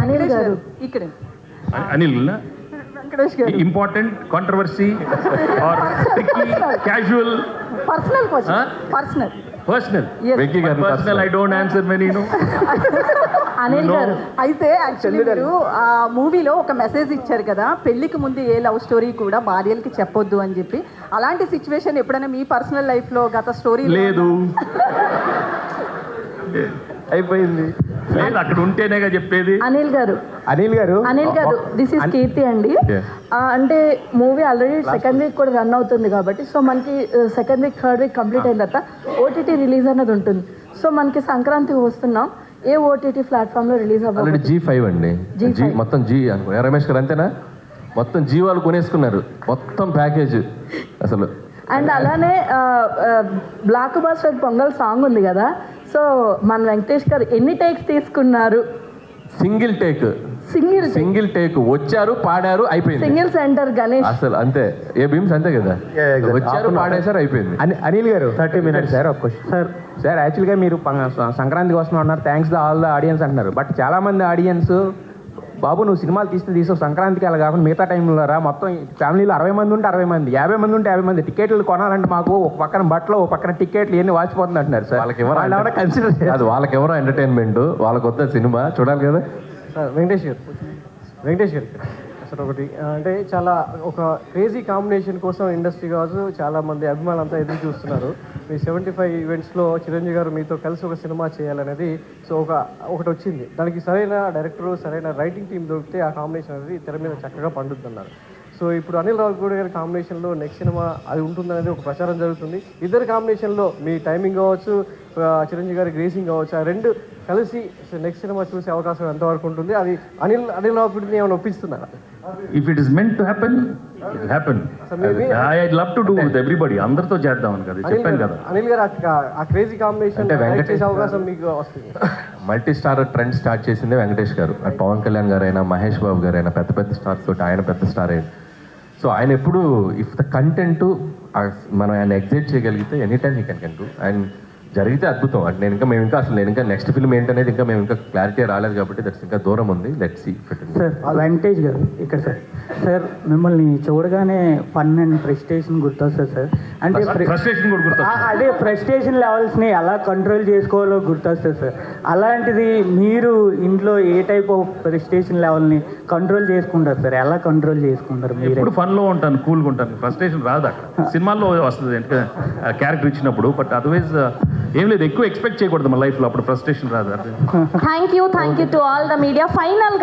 అనిల్ గారు ఇక్కడే అనిల్ వెంకటేష్ గారు important controversy or casual personal question personal personal Yes. Venky గారిని personal I don't answer many Anil No. గారు అయితే యాక్చువల్లీ మీరు ఆ మూవీలో ఒక మెసేజ్ ఇచ్చారు కదా, పెళ్లికి ముందు ఏ లవ్ స్టోరీ కూడా భార్యలకి చెప్పొద్దు అని చెప్పి. అలాంటి సిచ్యువేషన్ ఎప్పుడైనా మీ పర్సనల్ లైఫ్ లో గత స్టోరీ లేదు అయిపోయింది. లేదు అక్కడ ఉంటేనేగా చెప్పేది. అనిల్ గారు అనిల్ గారు దిస్ ఇస్ కీర్తి అండి. Yeah. అంటే మూవీ ఆల్రెడీ సెకండ్ వీక్ కూడా రన్ అవుతుంది కాబట్టి సో మనకి second week third week complete అయిన తర్వాత ఓటీటీ రిలీజ్ అన్నది ఉంటుంది. సో మనకి సంక్రాంతికి వస్తున్నాం, ఏ ఓటీటీ ప్లాట్ఫామ్ లో రిలీజ్ ఆల్రెడీ అవ్వాలి? G5 అండి. G5. మొత్తం జీ అనుకున్నా రమేష్ గారు అంతేనా? మొత్తం జీ వాళ్ళు కొనేసుకున్నారు మొత్తం ప్యాకేజ్ అసలు. అండ్ అలానే బ్లాక్ బస్టర్ పొంగల్ సాంగ్ ఉంది కదా, సో మన వెంకటేష్ గారు ఎన్ని టేక్స్ తీసుకున్నారు? సింగిల్ టేక్ వచ్చారు పాడారు అయిపోయింది. సింగిల్ సెంటర్ గణేష్ అసలు అంతే. ఏ భీమ్స్ అంతే కదా, వచ్చారు పాడేశారు అయిపోయింది. అనిల్ గారు 30 minutes సార్. ఒక క్వశ్చన్ సార్ యాక్చువల్గా మీరు సంక్రాంతికి వస్తున్నాం అన్నారు, thanks the all the audience అంటున్నారు. బట్ చాలా మంది ఆడియన్స్ బాబు నువ్వు సినిమాలు తీసావు సంక్రాంతికి అలా కాకుండా మిగతా టైంలో రా, మొత్తం ఫ్యామిలీలో 60 మంది ఉంటే 60 మంది, 50 మంది ఉంటే 50 మంది, టికెట్లు కొనాలంటే మాకు ఒక పక్కన బట్టలు ఒక పక్కన టికెట్లు ఇవన్నీ వాచిపోతుంది అంటున్నారు సార్. వాళ్ళకి ఎవరు ఎవరైనా కన్సిడర్ అది వాళ్ళకి ఎవరో ఎంటర్టైన్మెంట్, వాళ్ళకి వద్ద సినిమా చూడాలి కదా. సార్ వెంకటేష్ గారు అసలు ఒకటి అంటే చాలా ఒక క్రేజీ కాంబినేషన్ కోసం ఇండస్ట్రీ కావచ్చు చాలా మంది అభిమానులు అంతా ఎదురు చూస్తున్నారు. మీ 75 ఈవెంట్స్లో చిరంజీవి గారు మీతో కలిసి ఒక సినిమా చేయాలనేది సో ఒకటి వచ్చింది. దానికి సరైన డైరెక్టర్ సరైన రైటింగ్ టీం దొరికితే ఆ కాంబినేషన్ అనేది తెర మీద చక్కగా పండుతున్నారు. సో ఇప్పుడు అనిల్ రావిపూడి గారి కాంబినేషన్లో నెక్స్ట్ సినిమా అది ఉంటుందనేది ఒక ప్రచారం జరుగుతుంది. ఇద్దరు కాంబినేషన్లో మీ టైమింగ్ కావచ్చు, చిరంజీవి గారి గ్రేసింగ్ కావచ్చు, ఆ రెండు కలిసి నెక్స్ట్ సినిమా చూసే అవకాశం ఎంతవరకు ఉంటుంది? అది అనిల్ రావిపూడిని ఏమైనా ఒప్పిస్తున్నారు? If it is meant to happen it will happen. I love to do with everybody, అందరితో చేద్దామని కదా చెప్పాను కదా. అనిల్ గారు ఆ క్రేజీ కాంబినేషన్ అంటే వెంకటేష్ చేసే అవకాశం మీకు వస్తుంది. మల్టీ స్టార్ ట్రెండ్ స్టార్ట్ చేసిందే వెంకటేష్ గారు. అటు పవన్ కళ్యాణ్ గారు అయినా, మహేష్ బాబు గారు అయినా, పెద్ద పెద్ద స్టార్స్ తోటి ఆయన పెద్ద స్టార్ అయ్యాడు. సో ఆయన ఎప్పుడు ఇఫ్ ద కంటెంట్ మనం ఆయన ఎగ్జైట్ చేయగలిగితే any time he can do. And జరిగితే అద్భుతం. అంటే నేను ఇంకా నెక్స్ట్ ఫిల్మ్ ఏంటనేది మేము ఇంకా క్లారిటీ రాలేదు కాబట్టి దట్స్ ఇంకా దూరం ఉంది. Let's see. సార్ వెంకటేష్ గారు ఇక్కడ సార్ మిమ్మల్ని చూడగానే ఫన్ అండ్ ప్రెస్టేషన్ గుర్తొస్తుంది సార్. అంటే ఫ్రస్ట్రేషన్ కూడా గుర్తొస్తుంది. అదే ప్రెస్టేషన్ లెవెల్స్ని ఎలా కంట్రోల్ చేసుకోవాలో గుర్తొస్తుంది సార్. అలాంటిది మీరు ఇంట్లో ఏ టైప్ ఆఫ్ ప్రెస్టేషన్ లెవెల్ని కంట్రోల్ చేసుకుంటారు సార్? ఎలా కంట్రోల్ చేసుకుంటారు మీరు? ఎప్పుడు ఫన్లో ఉంటాను, కూల్గా ఉంటాను, ఫ్రస్ట్రేషన్ రాదు. అక్కడ సినిమాల్లో వస్తుంది అంటే క్యారెక్టర్ ఇచ్చినప్పుడు. బట్ అదర్వైజ్ ఏం లేదు, ఎక్కువ ఎక్స్పెక్ట్ చేయకూడదు మన లైఫ్లో, అప్పుడు ఫ్రస్ట్రేషన్ రాదు. Thank you to all the media. Final